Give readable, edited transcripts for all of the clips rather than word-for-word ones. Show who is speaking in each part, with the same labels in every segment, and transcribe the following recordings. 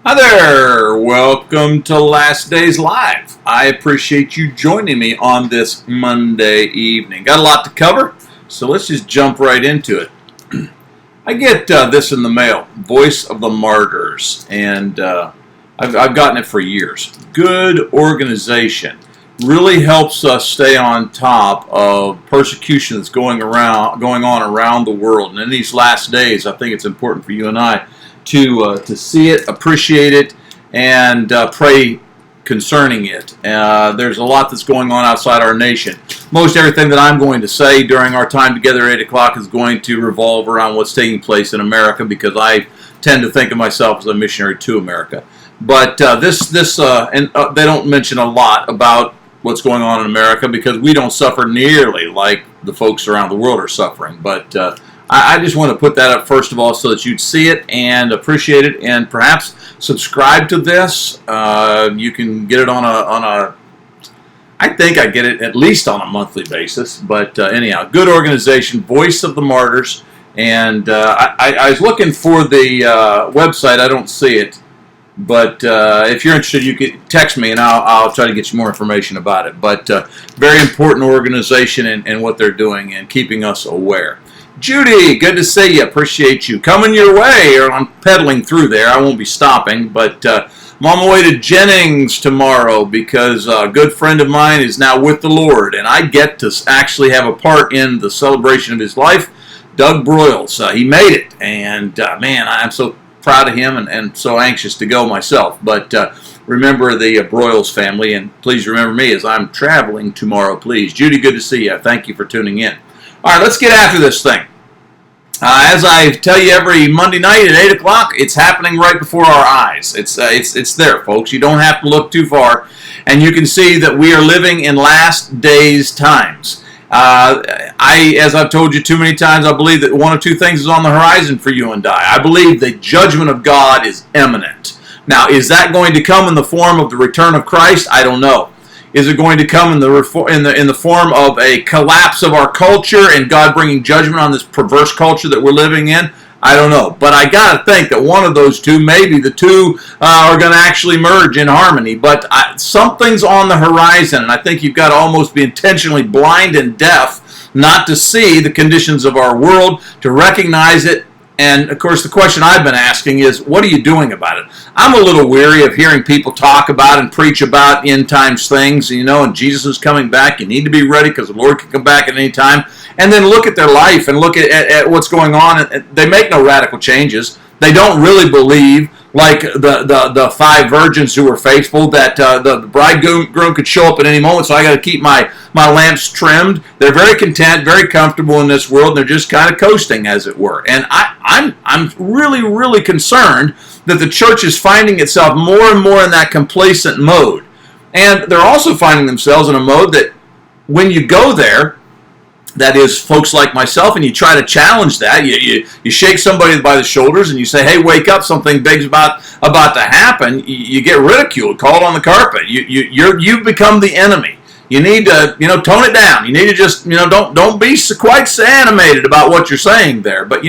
Speaker 1: Hi there, welcome to Last Days Live. I appreciate you joining me on this Monday evening. Got a lot to cover, so let's just jump right into it. I get this in the mail, Voice of the Martyrs, and I've gotten it for years. Good organization. Really helps us stay on top of persecution that's going on around the world. And in these last days, I think it's important for you and I to see it, appreciate it, and pray concerning it. There's a lot that's going on outside our nation. Most everything that I'm going to say during our time together at 8 o'clock is going to revolve around what's taking place in America, because I tend to think of myself as a missionary to America. But and they don't mention a lot about what's going on in America, because we don't suffer nearly like the folks around the world are suffering. But I just want to put that up first of all so that you'd see it and appreciate it, and perhaps subscribe to this. You can get it on a I think I get it at least on a monthly basis. But anyhow, good organization, Voice of the Martyrs. And I was looking for the website. I don't see it. But if you're interested, you can text me, and I'll try to get you more information about it. But very important organization in what they're doing and keeping us aware. Judy, good to see you. Appreciate you coming your way. Or I'm pedaling through there. I won't be stopping. But I'm on my way to Jennings tomorrow, because a good friend of mine is now with the Lord, and I get to actually have a part in the celebration of his life. Doug Broyles, he made it, and man, I'm so proud of him and so anxious to go myself. But remember the Broyles family, and please remember me as I'm traveling tomorrow, please. Judy, good to see you. Thank you for tuning in. All right, let's get after this thing. As I tell you every Monday night at 8 o'clock, it's happening right before our eyes. It's there, folks. You don't have to look too far, and you can see that we are living in last days times. As I've told you too many times, I believe that one of two things is on the horizon for you and I. I believe the judgment of God is imminent. Now, is that going to come in the form of the return of Christ? I don't know. Is it going to come in the form of a collapse of our culture and God bringing judgment on this perverse culture that we're living in? I don't know. But I got to think that one of those two, maybe the two, are going to actually merge in harmony. But something's on the horizon, and I think you've got to almost be intentionally blind and deaf not to see the conditions of our world, to recognize it. And, of course, the question I've been asking is, what are you doing about it? I'm a little weary of hearing people talk about and preach about end times things, and Jesus is coming back. You need to be ready because the Lord can come back at any time. And then look at their life and look at what's going on. They make no radical changes. They don't really believe, like the five virgins who were faithful, that the bridegroom could show up at any moment, so I got to keep my lamps trimmed. They're very content, very comfortable in this world, and they're just kind of coasting, as it were. And I'm really, really concerned that the church is finding itself more and more in that complacent mode. And they're also finding themselves in a mode that when you go there, that is, folks like myself, and you try to challenge that. You shake somebody by the shoulders and you say, "Hey, wake up! Something big's about to happen." You get ridiculed, called on the carpet. You've become the enemy. You need to tone it down. You need to just don't be quite so animated about what you're saying there. But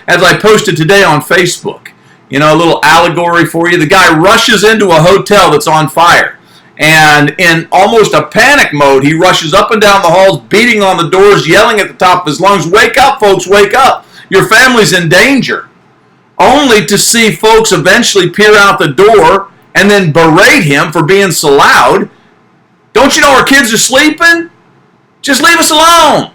Speaker 1: as I posted today on Facebook, a little allegory for you. The guy rushes into a hotel that's on fire. And in almost a panic mode, he rushes up and down the halls, beating on the doors, yelling at the top of his lungs, "Wake up, folks, wake up. Your family's in danger." Only to see folks eventually peer out the door and then berate him for being so loud. "Don't you know our kids are sleeping? Just leave us alone."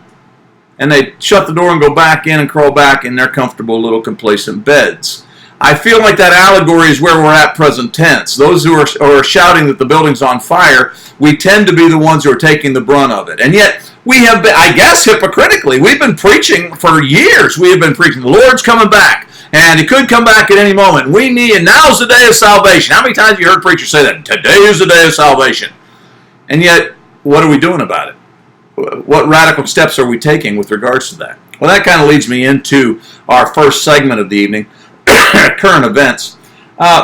Speaker 1: And they shut the door and go back in and crawl back in their comfortable little complacent beds. I feel like that allegory is where we're at present tense. Those who are shouting that the building's on fire, we tend to be the ones who are taking the brunt of it. And yet, we have been, I guess hypocritically, we've been preaching for years. We have been preaching, the Lord's coming back, and He could come back at any moment. And now's the day of salvation. How many times have you heard preachers say that? Today is the day of salvation. And yet, what are we doing about it? What radical steps are we taking with regards to that? Well, that kind of leads me into our first segment of the evening, current events.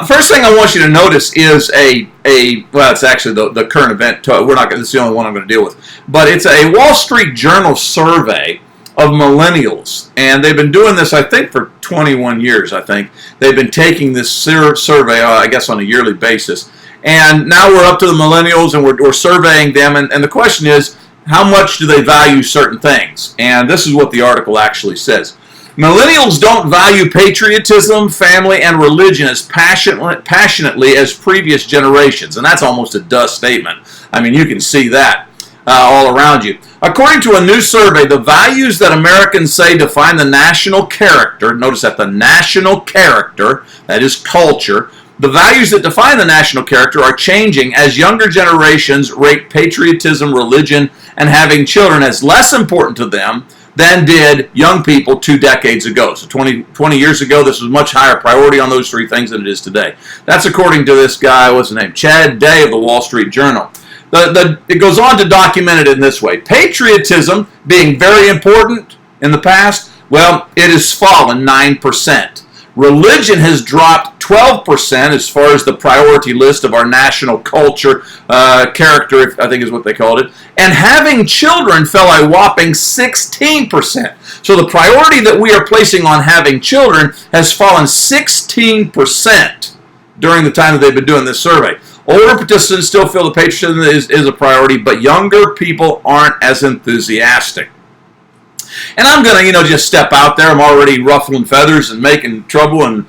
Speaker 1: First thing I want you to notice is it's actually the current event. It's the only one I'm going to deal with. But it's a Wall Street Journal survey of millennials, and they've been doing this, I think, for 21 years, I think. They've been taking this survey, I guess, on a yearly basis. And now we're up to the millennials, and we're surveying them, and the question is, how much do they value certain things? And this is what the article actually says. Millennials don't value patriotism, family, and religion as passionately as previous generations. And that's almost a dust statement. I mean, you can see that all around you. According to a new survey, the values that Americans say define the national character, notice that the national character, that is culture, the values that define the national character are changing as younger generations rate patriotism, religion, and having children as less important to them than did young people 2 decades ago. So 20 years ago, this was much higher priority on those 3 things than it is today. That's according to this guy, what's his name? Chad Day of the Wall Street Journal. It goes on to document it in this way. Patriotism being very important in the past, well, it has fallen 9%. Religion has dropped 12% as far as the priority list of our national culture, character, I think is what they called it. And having children fell a whopping 16%. So the priority that we are placing on having children has fallen 16% during the time that they've been doing this survey. Older participants still feel the patriotism is a priority, but younger people aren't as enthusiastic. And I'm going to, just step out there. I'm already ruffling feathers and making trouble and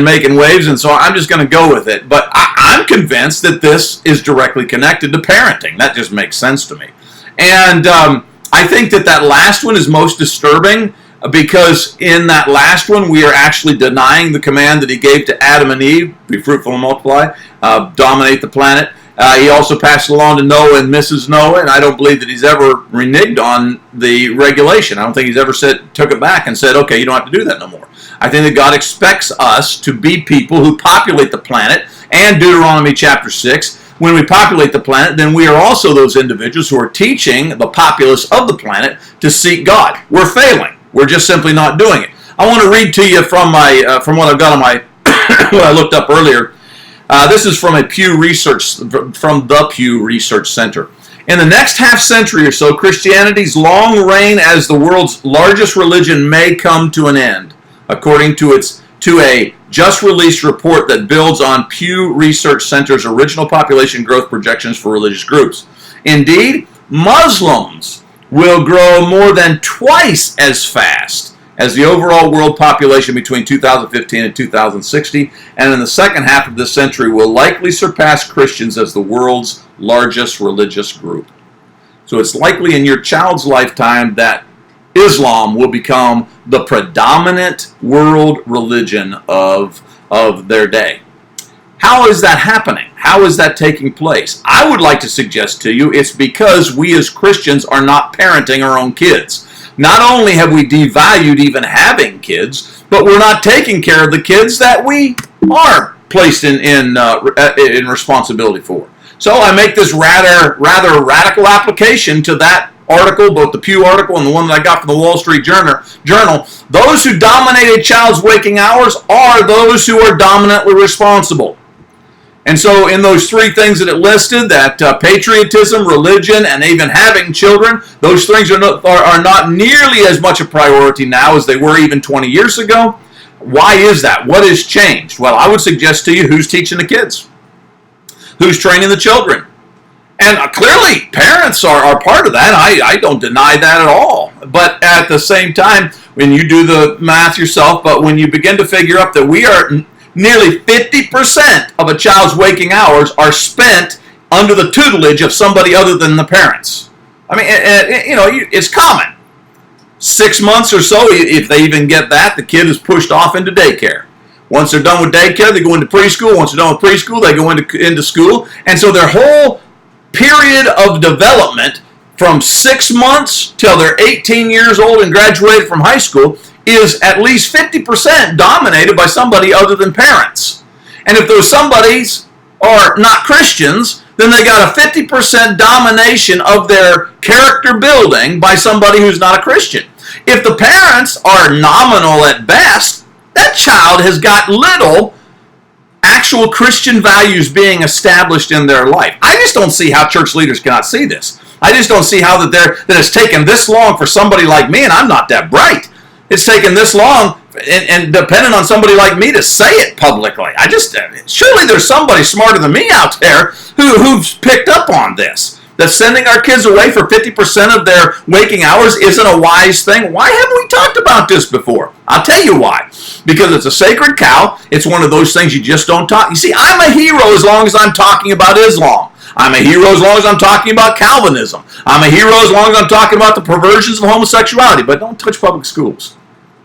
Speaker 1: making waves, and so I'm just going to go with it. But I'm convinced that this is directly connected to parenting. That just makes sense to me. And I think that last one is most disturbing because in that last one, we are actually denying the command that he gave to Adam and Eve, be fruitful and multiply, dominate the planet. He also passed it along to Noah and Mrs. Noah, and I don't believe that he's ever reneged on the regulation. I don't think he's ever took it back and said, okay, you don't have to do that no more. I think that God expects us to be people who populate the planet, and Deuteronomy chapter 6, when we populate the planet, then we are also those individuals who are teaching the populace of the planet to seek God. We're failing. We're just simply not doing it. I want to read to you from what I've got on my, what I looked up earlier. This is from the Pew Research Center. In the next half century or so, Christianity's long reign as the world's largest religion may come to an end, according to a just released report that builds on Pew Research Center's original population growth projections for religious groups. Indeed, Muslims will grow more than twice as fast as the overall world population between 2015 and 2060, and in the second half of this century will likely surpass Christians as the world's largest religious group. So it's likely in your child's lifetime that Islam will become the predominant world religion of their day. How is that happening? How is that taking place? I would like to suggest to you it's because we as Christians are not parenting our own kids. Not only have we devalued even having kids, but we're not taking care of the kids that we are placed in responsibility for. So I make this rather radical application to that article, both the Pew article and the one that I got from the Wall Street Journal. Those who dominate a child's waking hours are those who are dominantly responsible. And so in those 3 things that it listed, that patriotism, religion, and even having children, those things are not nearly as much a priority now as they were even 20 years ago. Why is that? What has changed? Well, I would suggest to you who's teaching the kids, who's training the children. And clearly, parents are part of that. I don't deny that at all. But at the same time, when you do the math yourself, but when you begin to figure out that we are nearly 50% of a child's waking hours are spent under the tutelage of somebody other than the parents. I mean, it's common. 6 months or so, if they even get that, the kid is pushed off into daycare. Once they're done with daycare, they go into preschool. Once they're done with preschool, they go into school. And so their whole period of development from 6 months till they're 18 years old and graduated from high school is at least 50% dominated by somebody other than parents. And if those somebodies are not Christians, then they got a 50% domination of their character building by somebody who's not a Christian. If the parents are nominal at best, that child has got little actual Christian values being established in their life. I just don't see how church leaders cannot see this. I just don't see how that it's taken this long for somebody like me, and I'm not that bright. It's taken this long and dependent on somebody like me to say it publicly. Surely there's somebody smarter than me out there who's picked up on this. That sending our kids away for 50% of their waking hours isn't a wise thing. Why haven't we talked about this before? I'll tell you why. Because it's a sacred cow. It's one of those things you just don't talk. You see, I'm a hero as long as I'm talking about Islam. I'm a hero as long as I'm talking about Calvinism. I'm a hero as long as I'm talking about the perversions of homosexuality. But don't touch public schools.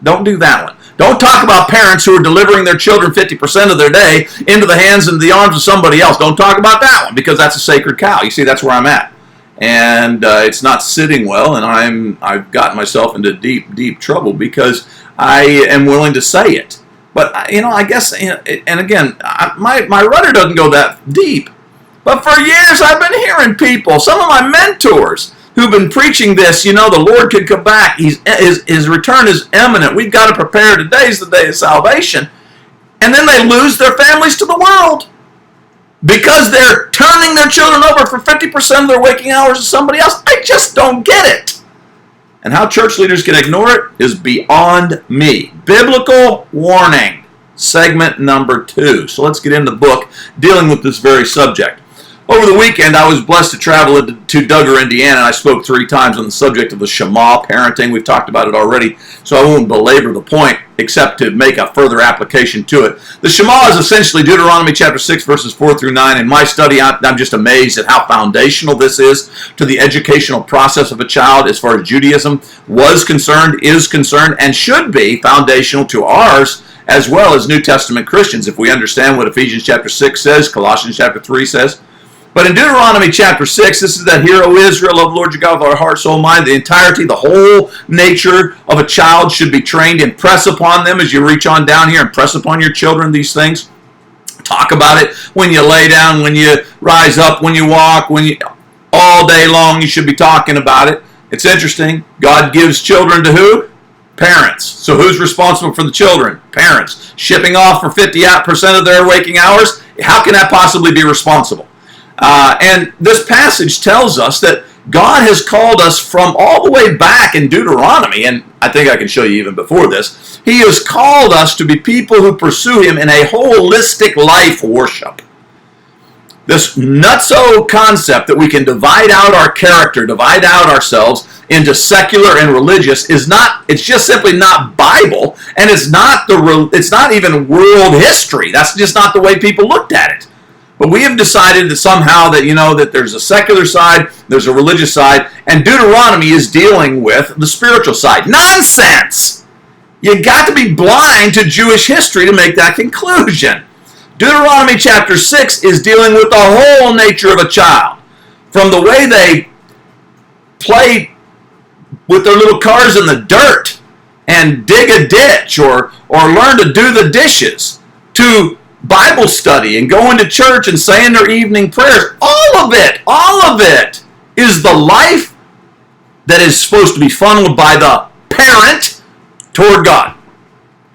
Speaker 1: Don't do that one. Don't talk about parents who are delivering their children 50% of their day into the hands and the arms of somebody else. Don't talk about that one, because that's a sacred cow. You see, that's where I'm at. And it's not sitting well, and I've gotten myself into deep trouble because I am willing to say it. But, I guess, and again, my rudder doesn't go that deep. But for years I've been hearing people, some of my mentors, who've been preaching this, the Lord could come back. His return is imminent. We've got to prepare. Today's the day of salvation. And then they lose their families to the world because they're turning their children over for 50% of their waking hours to somebody else. I just don't get it. And how church leaders can ignore it is beyond me. Biblical warning, segment number 2. So let's get into the book dealing with this very subject. Over the weekend, I was blessed to travel to Duggar, Indiana, and I spoke 3 times on the subject of the Shema, parenting. We've talked about it already, so I won't belabor the point except to make a further application to it. The Shema is essentially Deuteronomy chapter 6, verses 4 through 9. In my study, I'm just amazed at how foundational this is to the educational process of a child as far as Judaism was concerned, is concerned, and should be foundational to ours as well as New Testament Christians if we understand what Ephesians chapter 6 says, Colossians chapter 3 says. But in Deuteronomy chapter 6, this is that hear, O Israel, love the Lord your God with our heart, soul, mind. The entirety, the whole nature of a child should be trained. Impress upon them as you reach on down here. Impress upon your children these things. Talk about it when you lay down, when you rise up, when you walk, all day long you should be talking about it. It's interesting. God gives children to who? Parents. So who's responsible for the children? Parents. Shipping off for 50% of their waking hours? How can that possibly be responsible? And this passage tells us that God has called us from all the way back in Deuteronomy, and I think I can show you even before this. He has called us to be people who pursue Him in a holistic life worship. This nutso concept that we can divide out our character, divide out ourselves into secular and religious it's just simply not Bible, and it's not even world history. That's just not the way people looked at it. But we have decided that somehow that there's a secular side, there's a religious side, and Deuteronomy is dealing with the spiritual side. Nonsense! You got to be blind to Jewish history to make that conclusion. Deuteronomy chapter 6 is dealing with the whole nature of a child. From the way they play with their little cars in the dirt and dig a ditch or learn to do the dishes, to Bible study and going to church and saying their evening prayers. All of it is the life that is supposed to be funneled by the parent toward God.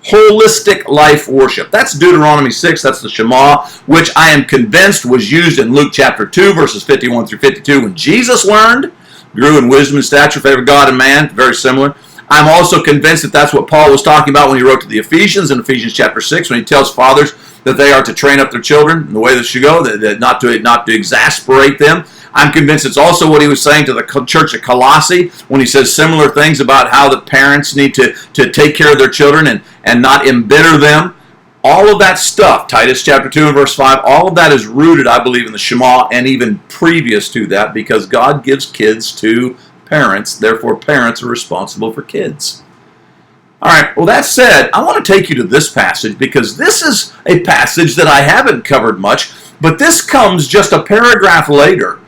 Speaker 1: Holistic life worship. That's Deuteronomy 6. That's the Shema, which I am convinced was used in Luke chapter 2, verses 51 through 52, when Jesus learned, grew in wisdom and stature, favor of God and man. Very similar. I'm also convinced that that's what Paul was talking about when he wrote to the Ephesians in Ephesians chapter 6, when he tells fathers that they are to train up their children in the way they should go, that not to exasperate them. I'm convinced it's also what he was saying to the church at Colossae when he says similar things about how the parents need to take care of their children and not embitter them. All of that stuff, Titus chapter 2 and verse 5, all of that is rooted, I believe, in the Shema and even previous to that, because God gives kids to parents. Therefore, parents are responsible for kids. All right, well, that said, I want to take you to this passage because this is a passage that I haven't covered much, but this comes just a paragraph later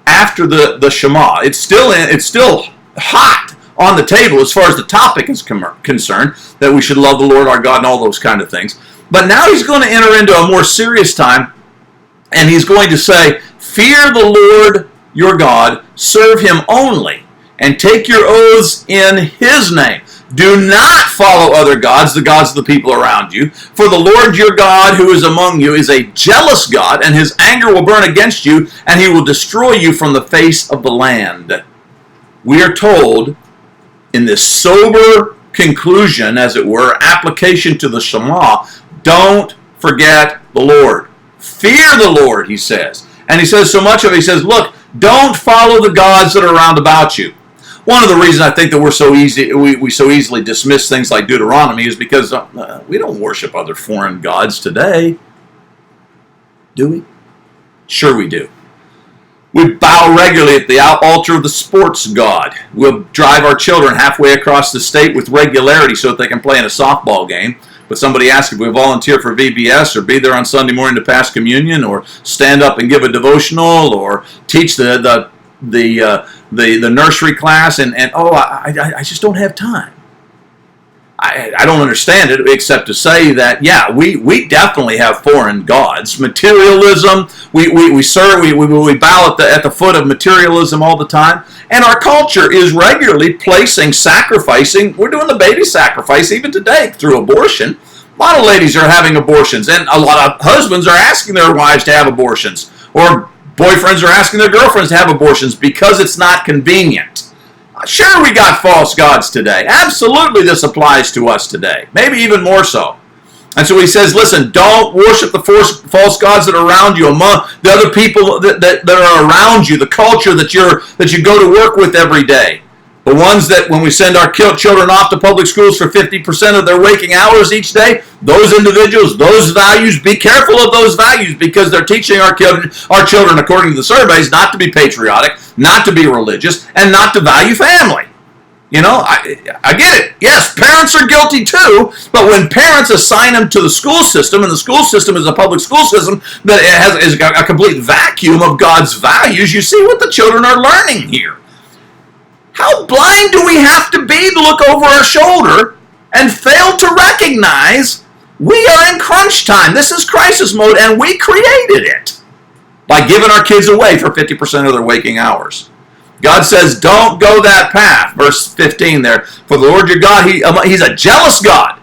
Speaker 1: after the Shema. It's still hot on the table as far as the topic is concerned, that we should love the Lord our God and all those kind of things. But now he's going to enter into a more serious time, and he's going to say, fear the Lord your God, serve Him only, and take your oaths in His name. Do not follow other gods, the gods of the people around you. For the Lord your God who is among you is a jealous God, and his anger will burn against you, and he will destroy you from the face of the land. We are told in this sober conclusion, as it were, application to the Shema, don't forget the Lord. Fear the Lord, he says. And he says so much of it, he says, look, don't follow the gods that are around about you. One of the reasons I think that we so easily dismiss things like Deuteronomy is because we don't worship other foreign gods today. Do we? Sure we do. We bow regularly at the altar of the sports god. We'll drive our children halfway across the state with regularity so that they can play in a softball game. But somebody asks if we volunteer for VBS or be there on Sunday morning to pass communion or stand up and give a devotional or teach the nursery class, and I just don't have time. I don't understand it except to say that, yeah, we definitely have foreign gods. Materialism, we bow at the foot of materialism all the time. And our culture is regularly sacrificing. We're doing the baby sacrifice even today through abortion. A lot of ladies are having abortions, and a lot of husbands are asking their wives to have abortions, or boyfriends are asking their girlfriends to have abortions because it's not convenient. Sure, we got false gods today. Absolutely, this applies to us today. Maybe even more so. And so he says, listen, don't worship the false gods that are around you, among the other people that are around you, the culture that you go to work with every day. The ones that when we send our children off to public schools for 50% of their waking hours each day, those individuals, those values, be careful of those values because they're teaching our children, according to the surveys, not to be patriotic, not to be religious, and not to value family. You know, I get it. Yes, parents are guilty too, but when parents assign them to the school system, and the school system is a public school system that is a complete vacuum of God's values, you see what the children are learning here. How blind do we have to be to look over our shoulder and fail to recognize we are in crunch time? This is crisis mode, and we created it by giving our kids away for 50% of their waking hours. God says, don't go that path. Verse 15 there, for the Lord your God, he's a jealous God,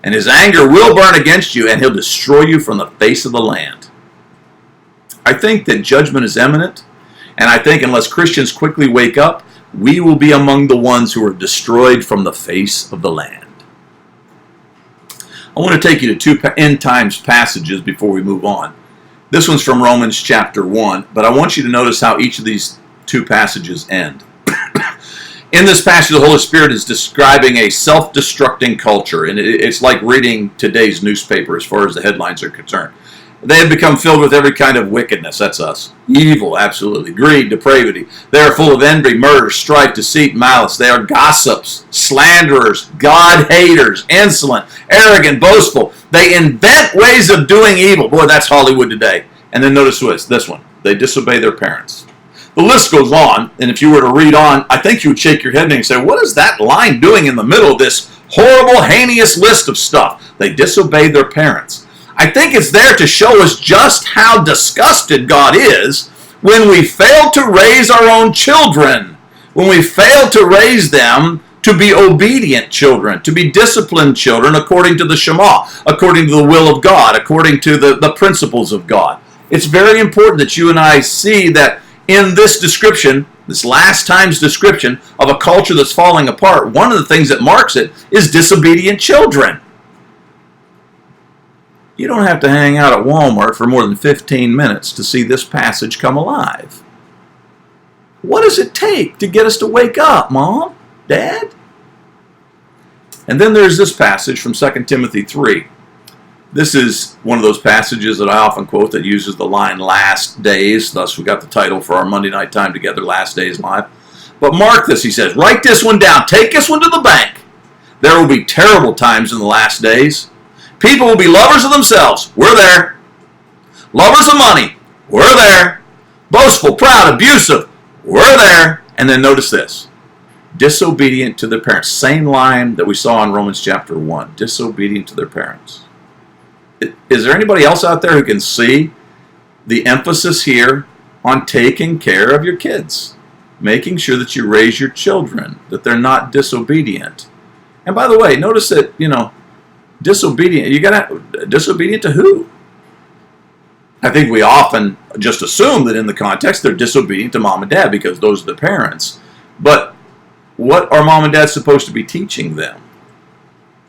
Speaker 1: and his anger will burn against you, and he'll destroy you from the face of the land. I think that judgment is imminent, and I think unless Christians quickly wake up, we will be among the ones who are destroyed from the face of the land. I want to take you to two end times passages before we move on. This one's from Romans chapter 1, but I want you to notice how each of these two passages end. In this passage, the Holy Spirit is describing a self-destructing culture, and it's like reading today's newspaper as far as the headlines are concerned. They have become filled with every kind of wickedness. That's us. Evil, absolutely. Greed, depravity. They are full of envy, murder, strife, deceit, malice. They are gossips, slanderers, God-haters, insolent, arrogant, boastful. They invent ways of doing evil. Boy, that's Hollywood today. And then notice this one. They disobey their parents. The list goes on, and if you were to read on, I think you would shake your head and say, what is that line doing in the middle of this horrible, heinous list of stuff? They disobey their parents. I think it's there to show us just how disgusted God is when we fail to raise our own children, when we fail to raise them to be obedient children, to be disciplined children according to the Shema, according to the will of God, according to the principles of God. It's very important that you and I see that in this description, this last time's description of a culture that's falling apart, one of the things that marks it is disobedient children. You don't have to hang out at Walmart for more than 15 minutes to see this passage come alive. What does it take to get us to wake up, Mom? Dad? And then there's this passage from 2 Timothy 3. This is one of those passages that I often quote that uses the line last days. Thus we got the title for our Monday night time together, Last Days Live. But mark this, he says, write this one down. Take this one to the bank. There will be terrible times in the last days. People will be lovers of themselves. We're there. Lovers of money. We're there. Boastful, proud, abusive. We're there. And then notice this. Disobedient to their parents. Same line that we saw in Romans chapter 1. Disobedient to their parents. Is there anybody else out there who can see the emphasis here on taking care of your kids? Making sure that you raise your children, that they're not disobedient. And by the way, notice that, disobedient. Disobedient to who? I think we often just assume that in the context they're disobedient to mom and dad because those are the parents. But what are mom and dad supposed to be teaching them?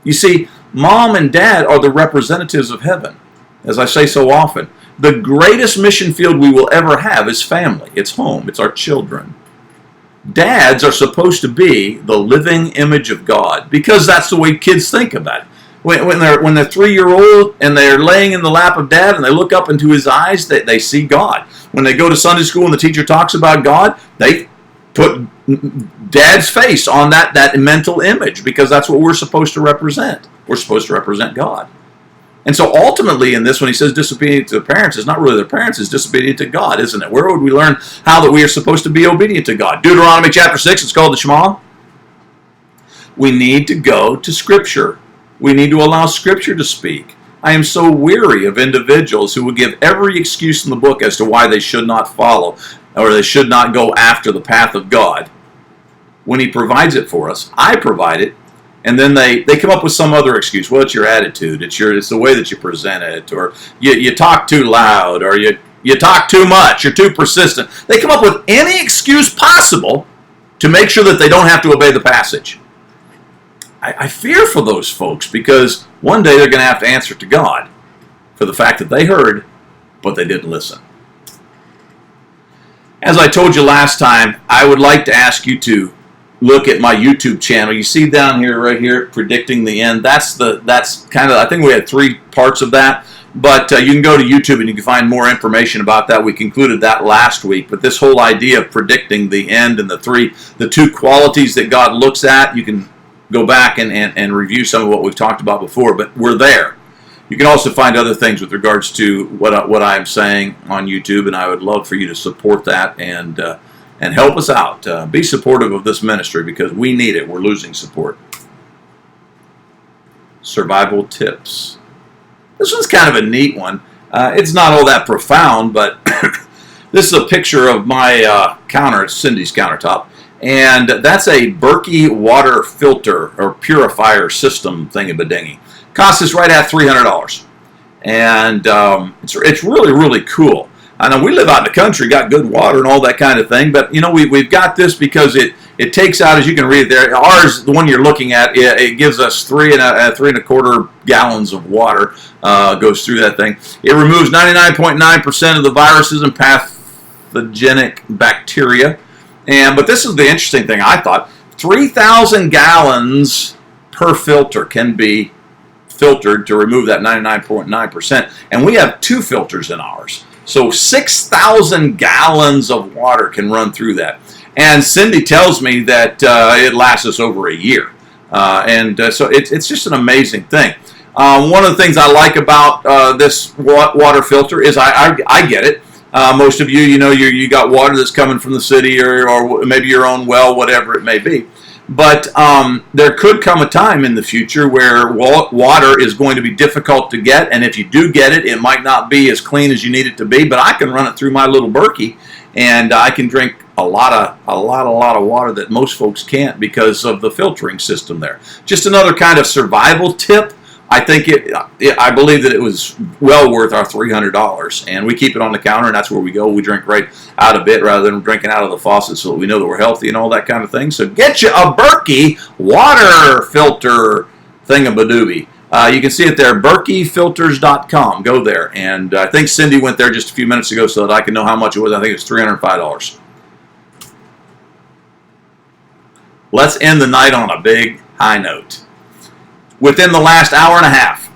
Speaker 1: You see, mom and dad are the representatives of heaven. As I say so often, the greatest mission field we will ever have is family. It's home. It's our children. Dads are supposed to be the living image of God because that's the way kids think about it. When they're 3-year-old and they're laying in the lap of dad and they look up into his eyes, they see God. When they go to Sunday school and the teacher talks about God, they put dad's face on that mental image because that's what we're supposed to represent. We're supposed to represent God. And so ultimately in this, when he says disobedient to the parents, it's not really their parents, it's disobedient to God, isn't it? Where would we learn how that we are supposed to be obedient to God? Deuteronomy chapter 6, it's called the Shema. We need to go to Scripture. We need to allow Scripture to speak. I am so weary of individuals who will give every excuse in the book as to why they should not follow or they should not go after the path of God. When he provides it for us, I provide it, and then they come up with some other excuse. Well, it's your attitude. It's the way that you present it, or you talk too loud, or you talk too much, you're too persistent. They come up with any excuse possible to make sure that they don't have to obey the passage. I fear for those folks because one day they're going to have to answer to God for the fact that they heard, but they didn't listen. As I told you last time, I would like to ask you to look at my YouTube channel. You see down here, right here, predicting the end. That's kind of, I think we had 3 parts of that. But you can go to YouTube and you can find more information about that. We concluded that last week. But this whole idea of predicting the end and the 2 qualities that God looks at, you can go back and review some of what we've talked about before. But we're there. You can also find other things with regards to what I'm saying on YouTube, and I would love for you to support that and help us out. Be supportive of this ministry because we need it. We're losing support. Survival tips. This one's kind of a neat one. It's not all that profound, but this is a picture of my counter. It's Cindy's countertop. And that's a Berkey water filter or purifier system thingy-badingy. Costs us right at $300. And it's really, really cool. I know we live out in the country, got good water and all that kind of thing, but we've got this because it takes out, as you can read there, ours, the one you're looking at, it gives us 3.25 gallons of water, goes through that thing. It removes 99.9% of the viruses and pathogenic bacteria. But this is the interesting thing, I thought. 3,000 gallons per filter can be filtered to remove that 99.9%. And we have 2 filters in ours. So 6,000 gallons of water can run through that. And Cindy tells me that it lasts us over a year. So it's just an amazing thing. One of the things I like about this water filter is I get it. Most of you, you got water that's coming from the city or maybe your own well, whatever it may be. But there could come a time in the future where water is going to be difficult to get, and if you do get it, it might not be as clean as you need it to be. But I can run it through my little Berkey, and I can drink a lot of water that most folks can't because of the filtering system there. Just another kind of survival tip. I think I believe that it was well worth our $300, and we keep it on the counter, and that's where we go. We drink right out of it rather than drinking out of the faucet, so that we know that we're healthy and all that kind of thing. So get you a Berkey water filter thingamadooby. You can see it there, berkeyfilters.com. Go there, and I think Cindy went there just a few minutes ago so that I can know how much it was. I think it's $305. Let's end the night on a big high note. Within the last hour and a half,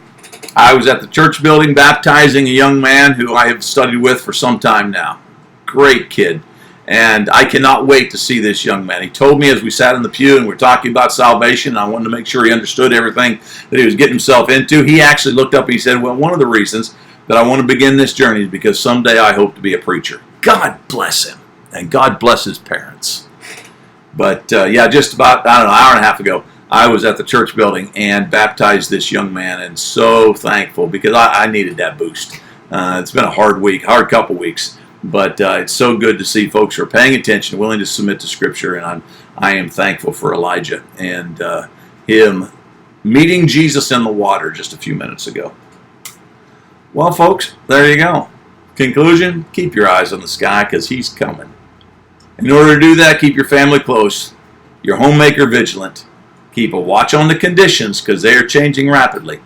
Speaker 1: I was at the church building baptizing a young man who I have studied with for some time now. Great kid. And I cannot wait to see this young man. He told me as we sat in the pew and we were talking about salvation, and I wanted to make sure he understood everything that he was getting himself into. He actually looked up and he said, well, one of the reasons that I want to begin this journey is because someday I hope to be a preacher. God bless him. And God bless his parents. But just about, an hour and a half ago, I was at the church building and baptized this young man, and so thankful because I needed that boost. It's been a hard couple weeks, but it's so good to see folks who are paying attention, willing to submit to Scripture, and I am thankful for Elijah and him meeting Jesus in the water just a few minutes ago. Well, folks, there you go. Conclusion, keep your eyes on the sky because he's coming. In order to do that, keep your family close, your homemaker vigilant, keep a watch on the conditions because they are changing rapidly,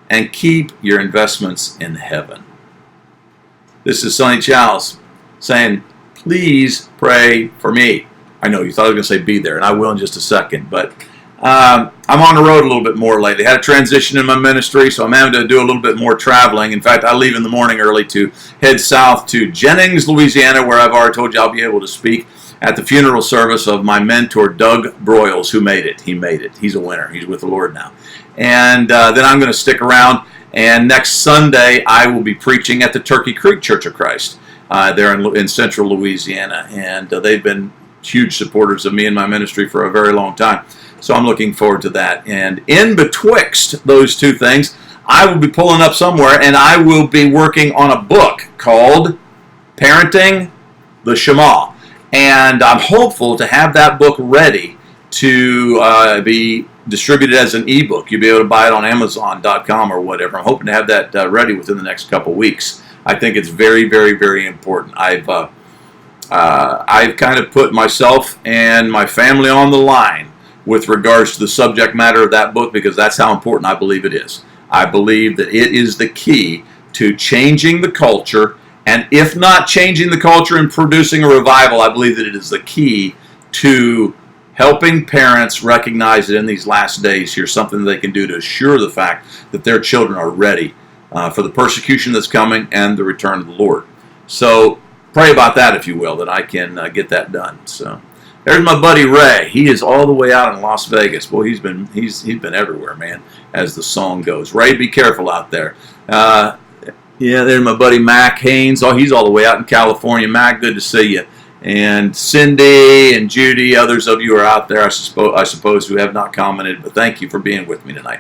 Speaker 1: and keep your investments in heaven. This is Sonny Childs saying, please pray for me. I know you thought I was going to say be there, and I will in just a second, but I'm on the road a little bit more lately. I had a transition in my ministry, so I'm having to do a little bit more traveling. In fact, I leave in the morning early to head south to Jennings, Louisiana, where I've already told you I'll be able to speak at the funeral service of my mentor, Doug Broyles, who made it. He made it. He's a winner. He's with the Lord now. And then I'm going to stick around, and next Sunday I will be preaching at the Turkey Creek Church of Christ there in central Louisiana. And they've been huge supporters of me and my ministry for a very long time. So I'm looking forward to that. And in betwixt those two things, I will be pulling up somewhere and I will be working on a book called Parenting the Shema. And I'm hopeful to have that book ready to be distributed as an ebook. You'll be able to buy it on Amazon.com or whatever. I'm hoping to have that ready within the next couple weeks. I think it's very, very, very important. I've kind of put myself and my family on the line with regards to the subject matter of that book because that's how important I believe it is. I believe that it is the key to changing the culture, and if not changing the culture and producing a revival, I believe that it is the key to helping parents recognize that in these last days here's something they can do to assure the fact that their children are ready for the persecution that's coming and the return of the Lord. So pray about that, if you will, that I can get that done. So there's my buddy Ray. He is all the way out in Las Vegas. Boy, he's been everywhere, man, as the song goes. Ray, be careful out there. Yeah, there's my buddy Mac Haynes. Oh, he's all the way out in California. Mac, good to see you. And Cindy and Judy, others of you are out there, I suppose, who have not commented, but thank you for being with me tonight.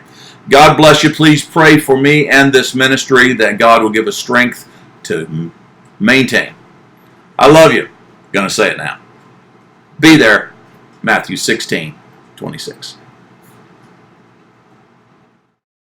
Speaker 1: God bless you. Please pray for me and this ministry that God will give us strength to maintain. I love you. Gonna say it now. Be there. Matthew 16:26.